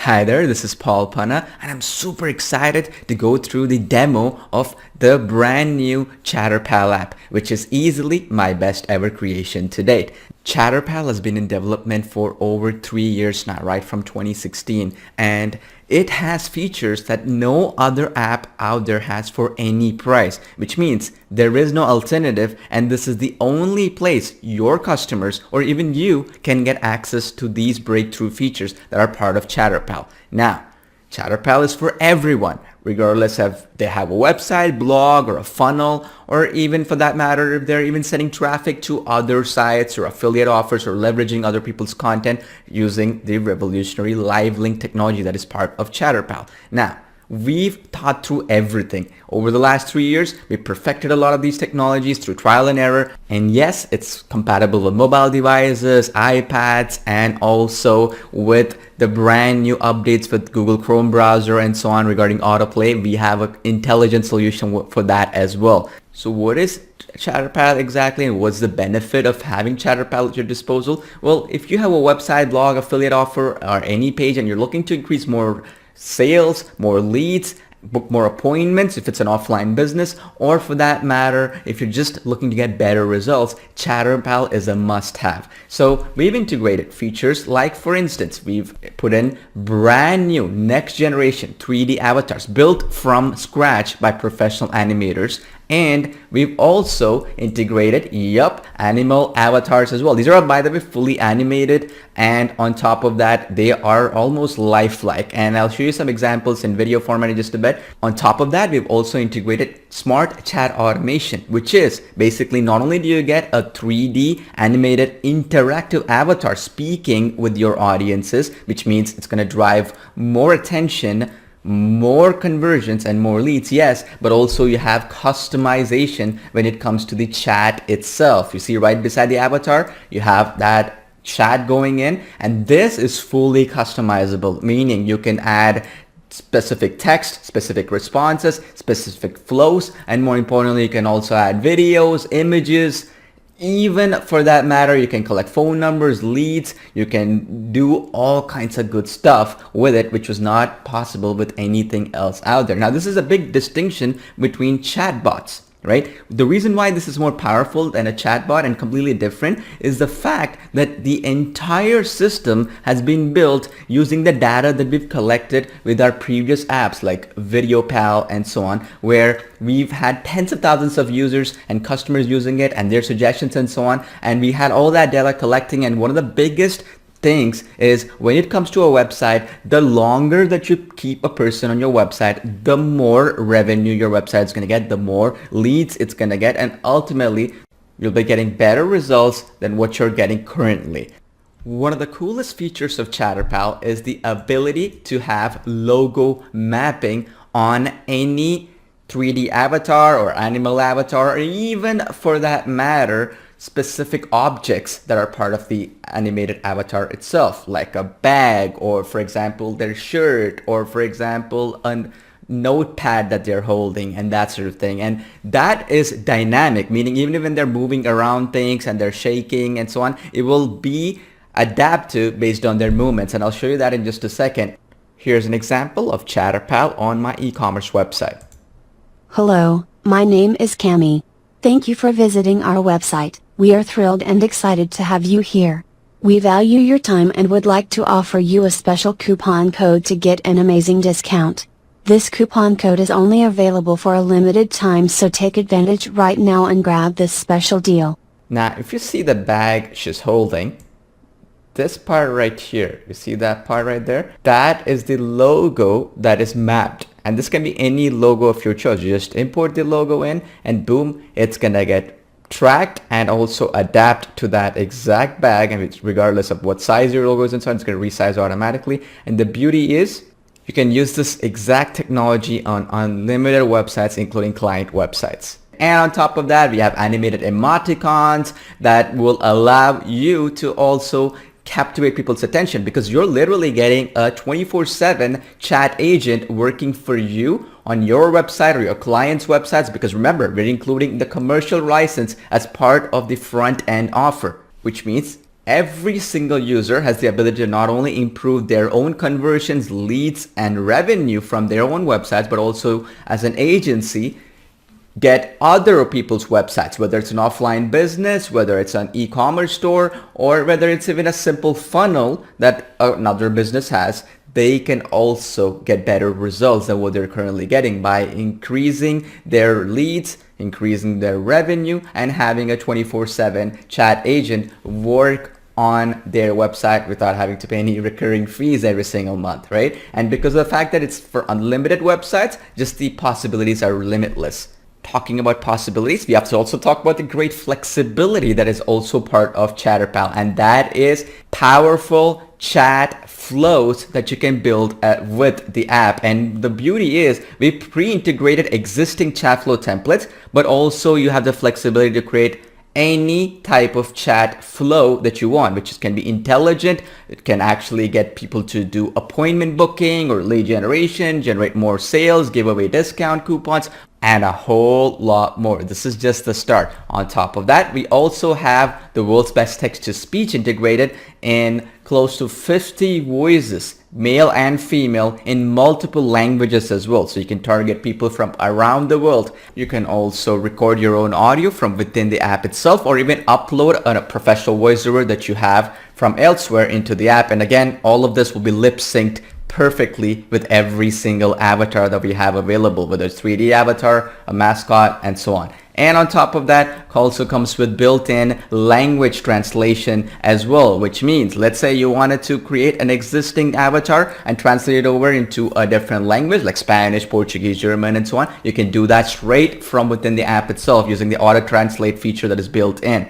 Hi there, this is Paul Panna and I'm super excited to go through the demo of the brand new Chatterpal app, which is easily my best ever creation to date. Chatterpal has been in development for over 3 years now, right from 2016, and it has features that no other app out there has for any price, which means there is no alternative, and this is the only place your customers or even you can get access to these breakthrough features that are part of Chatterpal. Now, Chatterpal is for everyone, regardless if they have a website, blog, or a funnel, or even for that matter, if they're even sending traffic to other sites or affiliate offers or leveraging other people's content using the revolutionary live link technology that is part of Chatterpal. Now, we've thought through everything. Over the last 3 years, we perfected a lot of these technologies through trial and error. And yes, it's compatible with mobile devices, iPads, and also with the brand new updates with Google Chrome browser and so on regarding autoplay. We have an intelligent solution for that as well. So what is Chatterpal exactly, and what's the benefit of having Chatterpal at your disposal? Well, if you have a website, blog, affiliate offer, or any page and you're looking to increase more sales, more leads, book more appointments if it's an offline business, or for that matter, if you're just looking to get better results, Chatterpal is a must-have. So we've integrated features like, for instance, we've put in brand new next generation 3D avatars built from scratch by professional animators. And we've also integrated, animal avatars as well. These are, by the way, fully animated. And on top of that, they are almost lifelike. And I'll show you some examples in video format in just a bit. On top of that, we've also integrated smart chat automation, which is basically not only do you get a 3D animated interactive avatar speaking with your audiences, which means it's going to drive more attention, more conversions and more leads, yes, but also you have customization when it comes to the chat itself. You see right beside the avatar, you have that chat going in, and this is fully customizable, meaning you can add specific text, specific responses, specific flows, and more importantly, you can also add videos, images. Even for that matter, you can collect phone numbers, leads, you can do all kinds of good stuff with it, which was not possible with anything else out there. Now, this is a big distinction between chatbots, right? The reason why this is more powerful than a chatbot and completely different is the fact that the entire system has been built using the data that we've collected with our previous apps like VideoPal and so on, where we've had tens of thousands of users and customers using it and their suggestions and so on. And we had all that data collecting, and one of the biggest things is when it comes to a website, the longer that you keep a person on your website, the more revenue your website is going to get, the more leads it's going to get, and ultimately you'll be getting better results than what you're getting currently. One of the coolest features of Chatterpal is the ability to have logo mapping on any 3D avatar or animal avatar, or even for that matter, specific objects that are part of the animated avatar itself, like a bag, or for example their shirt, or for example a notepad that they're holding, and that sort of thing. And that is dynamic, meaning even when they're moving around things and they're shaking and so on, it will be adapted based on their movements, and I'll show you that in just a second. Here's an example of Chatterpal on my e-commerce website. Hello, my name is Cami. Thank you for visiting our website. We are thrilled and excited to have you here. We value your time and would like to offer you a special coupon code to get an amazing discount. This coupon code is only available for a limited time, so take advantage right now and grab this special deal. Now, if you see the bag she's holding, this part right here, you see that part right there? That is the logo that is mapped. And this can be any logo of your choice. You just import the logo in and boom, it's gonna get tracked and also adapt to that exact bag, and it's regardless of what size your logo is and so on, it's gonna resize automatically. And the beauty is you can use this exact technology on unlimited websites, including client websites. And on top of that, we have animated emoticons that will allow you to also captivate people's attention, because you're literally getting a 24/7 chat agent working for you on your website or your client's websites, because remember, we're including the commercial license as part of the front end offer, which means every single user has the ability to not only improve their own conversions, leads, and revenue from their own websites, but also as an agency, get other people's websites, whether it's an offline business, whether it's an e-commerce store, or whether it's even a simple funnel that another business has. They can also get better results than what they're currently getting by increasing their leads, increasing their revenue, and having a 24/7 chat agent work on their website without having to pay any recurring fees every single month, right? And because of the fact that it's for unlimited websites, just the possibilities are limitless. Talking about possibilities, we have to also talk about the great flexibility that is also part of Chatterpal, and that is powerful chat flows that you can build with the app. And the beauty is we pre-integrated existing chat flow templates, but also you have the flexibility to create any type of chat flow that you want, which can be intelligent. It can actually get people to do appointment booking or lead generation, generate more sales, give away discount coupons, and a whole lot more. This is just the start. On top of that, we also have the world's best text-to-speech integrated in close to 50 voices, male and female, in multiple languages as well. So you can target people from around the world. You can also record your own audio from within the app itself, or even upload a professional voiceover that you have from elsewhere into the app. And again, all of this will be lip synced perfectly with every single avatar that we have available, whether it's 3D avatar, a mascot, and so on. And on top of that, also comes with built-in language translation as well, which means, let's say you wanted to create an existing avatar and translate it over into a different language like Spanish, Portuguese, German, and so on. You can do that straight from within the app itself using the auto translate feature that is built in.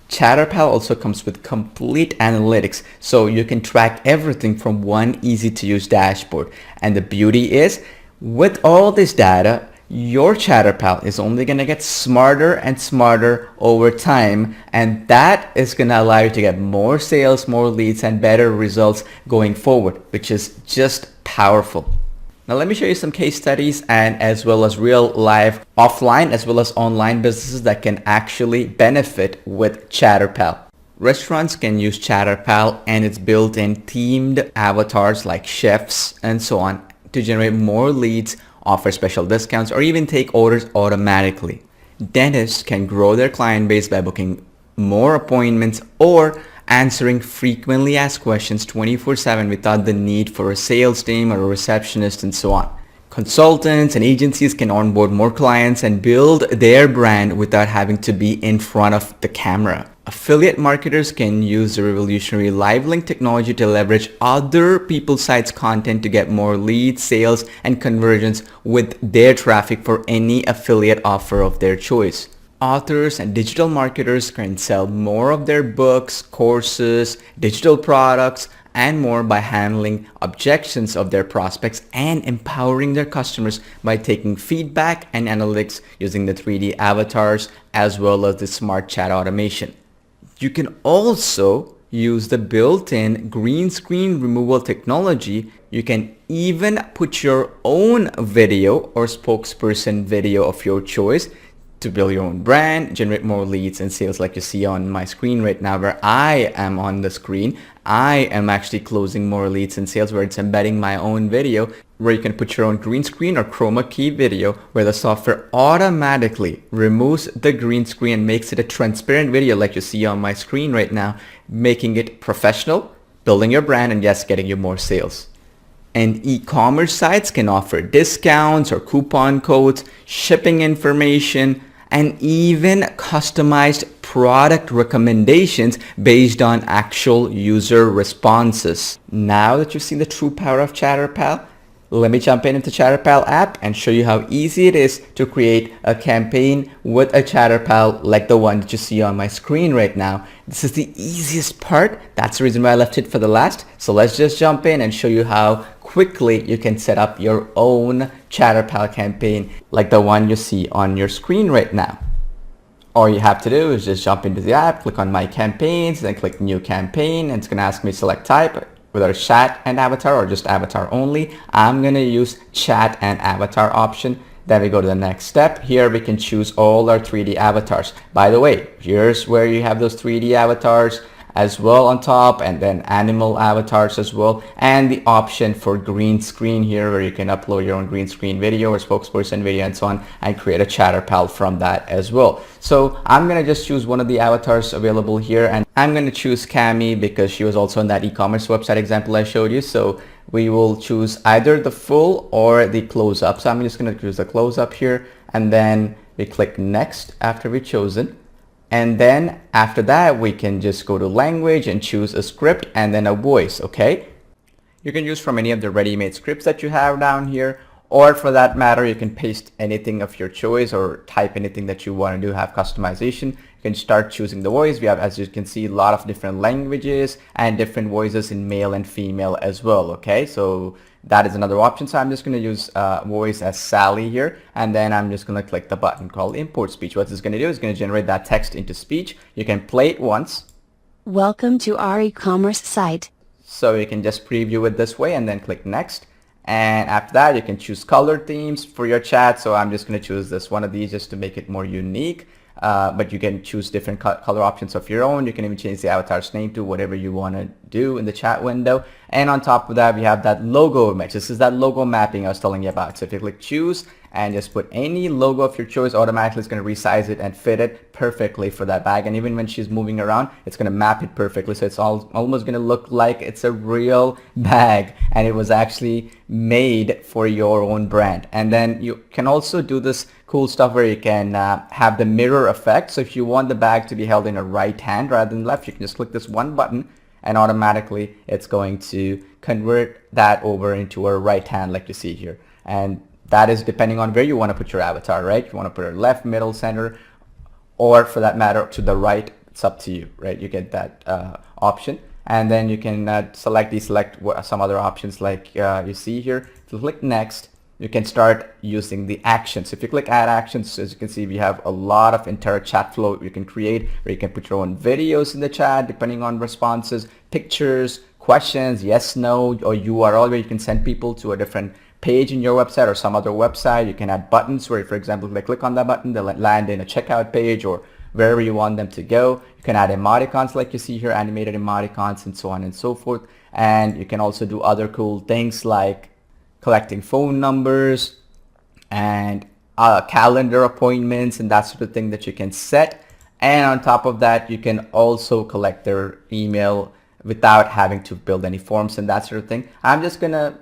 Chatterpal also comes with complete analytics, so you can track everything from one easy to use dashboard. And the beauty is, with all this data, your Chatterpal is only going to get smarter and smarter over time, and that is going to allow you to get more sales, more leads, and better results going forward, which is just powerful. Now let me show you some case studies and as well as real life offline as well as online businesses that can actually benefit with Chatterpal. Restaurants can use Chatterpal and its built-in themed avatars like chefs and so on to generate more leads, offer special discounts, or even take orders automatically. Dentists can grow their client base by booking more appointments or answering frequently asked questions 24/7 without the need for a sales team or a receptionist and so on. Consultants and agencies can onboard more clients and build their brand without having to be in front of the camera. Affiliate marketers can use the revolutionary live link technology to leverage other people's sites' content to get more leads, sales, and conversions with their traffic for any affiliate offer of their choice. Authors and digital marketers can sell more of their books, courses, digital products, and more by handling objections of their prospects and empowering their customers by taking feedback and analytics using the 3D avatars as well as the smart chat automation. You can also use the built-in green screen removal technology. You can even put your own video or spokesperson video of your choice to build your own brand, generate more leads and sales like you see on my screen right now where I am on the screen. I am actually closing more leads and sales where it's embedding my own video where you can put your own green screen or chroma key video where the software automatically removes the green screen and makes it a transparent video like you see on my screen right now, making it professional, building your brand, and yes, getting you more sales. And e-commerce sites can offer discounts or coupon codes, shipping information, and even customized product recommendations based on actual user responses. Now that you've seen the true power of Chatterpal, let me jump into Chatterpal app and show you how easy it is to create a campaign with a Chatterpal like the one that you see on my screen right now. This is the easiest part. That's the reason why I left it for the last. So let's just jump in and show you how quickly you can set up your own Chatterpal campaign like the one you see on your screen right now. All you have to do is just jump into the app, click on my campaigns, then click new campaign, and it's going to ask me select type, whether it's chat and avatar or just avatar only. I'm going to use chat and avatar option. Then we go to the next step. Here we can choose all our 3D avatars. By the way, here's where you have those 3D avatars as well on top, and then animal avatars as well, and the option for green screen here where you can upload your own green screen video or spokesperson video and so on, and create a Chatterpal from that as well. So I'm gonna just choose one of the avatars available here, and I'm gonna choose Cami because she was also on that e-commerce website example I showed you. So we will choose either the full or the close-up. So I'm just going to choose the close-up here, and then we click next after we've chosen. And then after that, we can just go to language and choose a script and then a voice, okay? You can use from any of the ready-made scripts that you have down here, or for that matter, you can paste anything of your choice or type anything that you want to do, have customization. You can start choosing the voice. We have, as you can see, a lot of different languages and different voices in male and female as well, okay? So that is another option. So I'm just going to use voice as Sally here, and then I'm just going to click the button called import speech. What this is going to do is going to generate that text into speech. You can play it once. Welcome to our e-commerce site. So you can just preview it this way and then click next. And after that, you can choose color themes for your chat. So I'm just going to choose this one of these just to make it more unique. But you can choose different color options of your own. You can even change the avatar's name to whatever you want to do in the chat window. And on top of that, we have that logo match. This is that logo mapping I was telling you about. So if you click choose and just put any logo of your choice, automatically it's going to resize it and fit it perfectly for that bag. And even when she's moving around, it's going to map it perfectly. So it's almost going to look like it's a real bag and it was actually made for your own brand. And then you can also do this cool stuff where you can have the mirror effect. So if you want the bag to be held in a right hand rather than left, you can just click this one button and automatically it's going to convert that over into a right hand like you see here. And that is depending on where you want to put your avatar, right? If you want to put it left, middle, center, or for that matter to the right, it's up to you, right? You get that option. And then you can deselect some other options like you see here. If you click next, you can start using the actions. If you click add actions, as you can see, we have a lot of entire chat flow you can create where you can put your own videos in the chat depending on responses, pictures, questions, yes, no, or URL where you can send people to a different page in your website or some other website. You can add buttons where, for example, if they click on that button, they'll land in a checkout page or wherever you want them to go. You can add emoticons like you see here, animated emoticons and so on and so forth. And you can also do other cool things like collecting phone numbers and calendar appointments and that sort of thing that you can set. And on top of that, you can also collect their email without having to build any forms and that sort of thing. I'm just gonna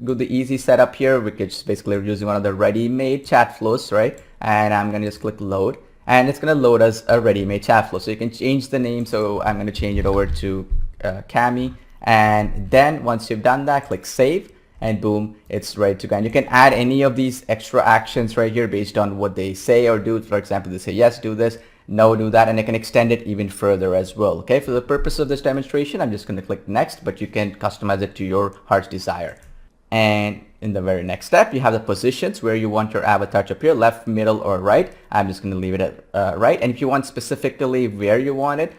do the easy setup here, which is basically using one of the ready-made chat flows, right? And I'm gonna just click load, and it's gonna load us a ready-made chat flow. So you can change the name. So I'm gonna change it over to Cami, and then once you've done that, click save, and boom, it's ready to go. And you can add any of these extra actions right here based on what they say or do. For example, they say yes, do this, no, do that, and I can extend it even further as well. Okay, for the purpose of this demonstration, I'm just going to click next, but you can customize it to your heart's desire. And in the very next step, you have the positions where you want your avatar to appear, left, middle, or right. I'm just going to leave it at right. And if you want specifically where you want it,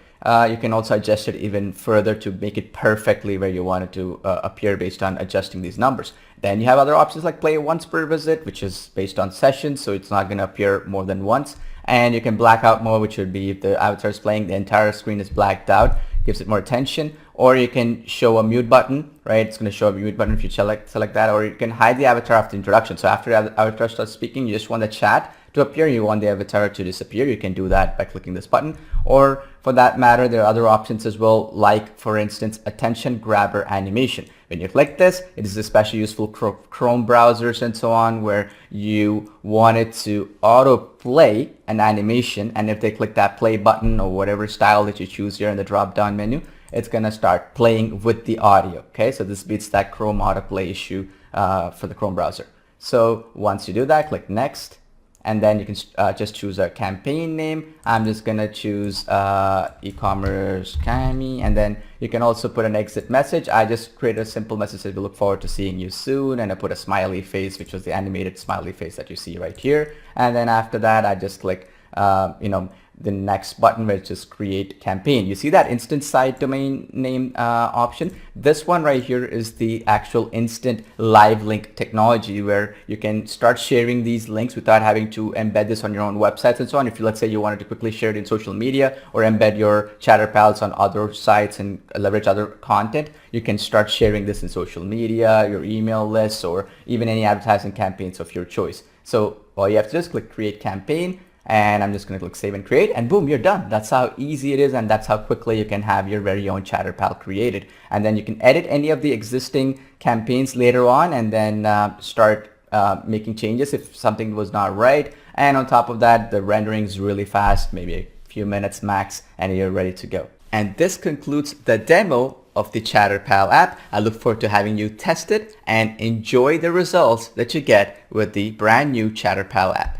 you can also adjust it even further to make it perfectly where you want it to appear based on adjusting these numbers. Then you have other options like play once per visit, which is based on sessions, so it's not going to appear more than once. And you can blackout mode, which would be if the avatar is playing, the entire screen is blacked out, gives it more attention. Or you can show a mute button, right? It's going to show a mute button if you select that. Or you can hide the avatar after introduction. So after the avatar starts speaking, you just want the chat to appear, you want the avatar to disappear. You can do that by clicking this button. Or for that matter, there are other options as well, like for instance, attention grabber animation. When you click this, it is especially useful for Chrome browsers and so on, where you want it to auto play an animation, and if they click that play button or whatever style that you choose here in the drop down menu, it's gonna start playing with the audio. Okay, so this beats that Chrome autoplay issue for the Chrome browser. So once you do that, click next, and then you can just choose a campaign name. I'm just gonna choose e-commerce Cami, and then you can also put an exit message. I just created a simple message that we look forward to seeing you soon, and I put a smiley face, which was the animated smiley face that you see right here. And then after that, I just click the next button, which is create campaign. You see that instant site domain name option? This one right here is the actual instant live link technology, where you can start sharing these links without having to embed this on your own websites and so on. If you, let's say, you wanted to quickly share it in social media or embed your Chatterpals on other sites and leverage other content, you can start sharing this in social media, your email lists, or even any advertising campaigns of your choice. So all you have to do is click create campaign, and I'm just going to click save and create, and boom, you're done. That's how easy it is, and that's how quickly you can have your very own Chatterpal created. And then you can edit any of the existing campaigns later on, and then start making changes if something was not right. And on top of that, the rendering is really fast, maybe a few minutes max, and you're ready to go. And this concludes the demo of the Chatterpal app. I look forward to having you test it and enjoy the results that you get with the brand new Chatterpal app.